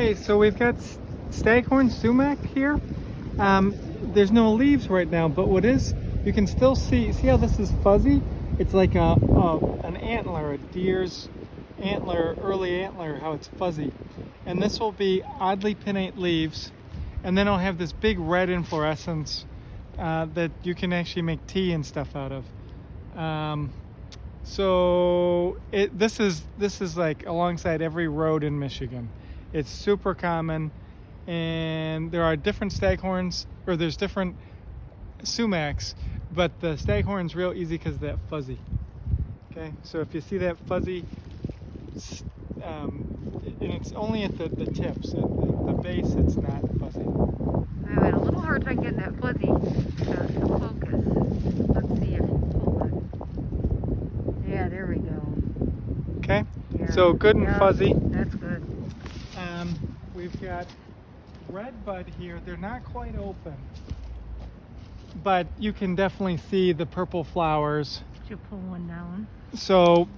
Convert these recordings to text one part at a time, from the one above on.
Okay, so we've got staghorn sumac here. There's no leaves right now, but what is, you can still see how this is fuzzy? It's like an antler, a deer's antler, early antler, how it's fuzzy. And this will be oddly pinnate leaves, and then it'll have this big red inflorescence that you can actually make tea and stuff out of. So this is like alongside every road in Michigan. It's super common, and there are different staghorns, or there's different sumacs, but the staghorn's real easy because of that fuzzy. Okay, so if you see that fuzzy, and it's only at the tips, at the base it's not fuzzy. I had a little hard time getting that fuzzy to focus. Let's see if hold on. Yeah, there we go. Okay, Yeah. so good and Yeah, fuzzy. That's good. We've got red bud here. They're not quite open, but you can definitely see the purple flowers. Should pull one down. So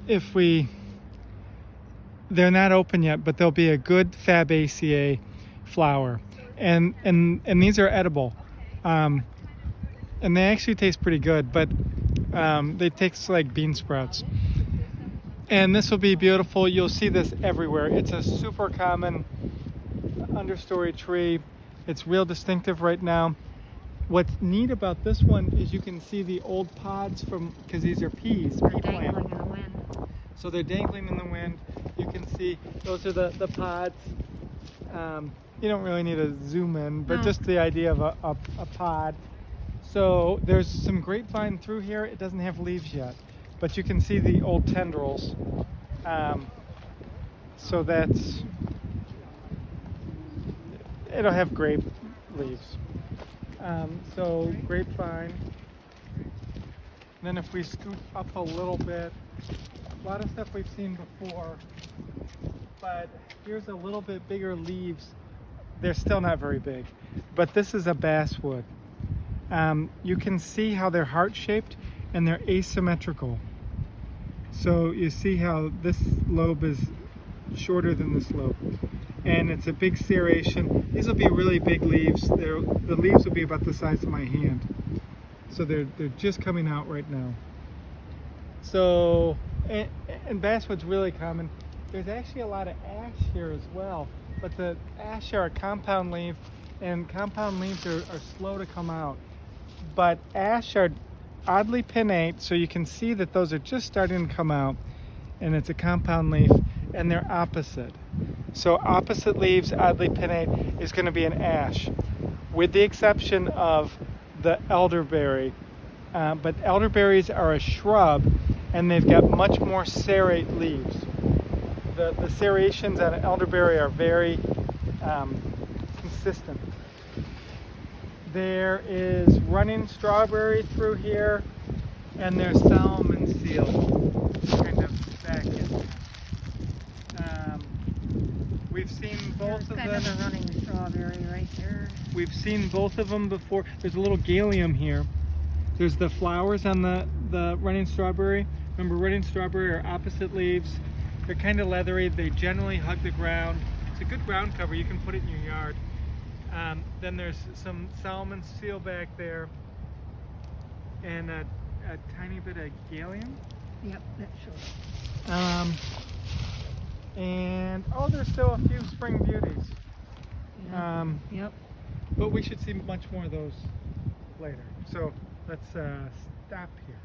they're not open yet, but they'll be a good Fabaceae flower, and these are edible, and they actually taste pretty good, but they taste like bean sprouts. And this will be beautiful. You'll see this everywhere. It's a super common understory tree. It's real distinctive right now. What's neat about this one is you can see the old pods because these are peas, pea plant. Dangling in the wind. So they're dangling in the wind. You can see those are the pods. You don't really need to zoom in, but just the idea of a pod. So there's some grapevine through here. It doesn't have leaves yet, but you can see the old tendrils. So it'll have grape leaves. So grapevine. And then if we scoop up a little bit, a lot of stuff we've seen before, but here's a little bit bigger leaves. They're still not very big, but this is a basswood. You can see how they're heart-shaped and they're asymmetrical. So you see how this lobe is shorter than this lobe, and it's a big serration. These will be really big leaves. The leaves will be about the size of my hand. So they're just coming out right now. So, and basswood's really common. There's actually a lot of ash here as well, but the ash are a compound leaf, and compound leaves are slow to come out. But ash are oddly pinnate, so you can see that those are just starting to come out, and it's a compound leaf, and they're opposite. So opposite leaves, oddly pinnate, is going to be an ash, with the exception of the elderberry. But elderberries are a shrub, and they've got much more serrate leaves. The serrations on an elderberry are very consistent. There is running strawberry through here, and there's salmon seal kind of back in there. We've seen both of them. There's kind of a running strawberry right there. We've seen both of them before. There's a little gallium here. There's the flowers on the running strawberry. Remember, running strawberry are opposite leaves. They're kind of leathery. They generally hug the ground. It's a good ground cover. You can put it in your yard. Then there's some salmon seal back there, and a tiny bit of gallium. Yep, that shows. And there's still a few spring beauties. Yep. But we should see much more of those later. So let's stop here.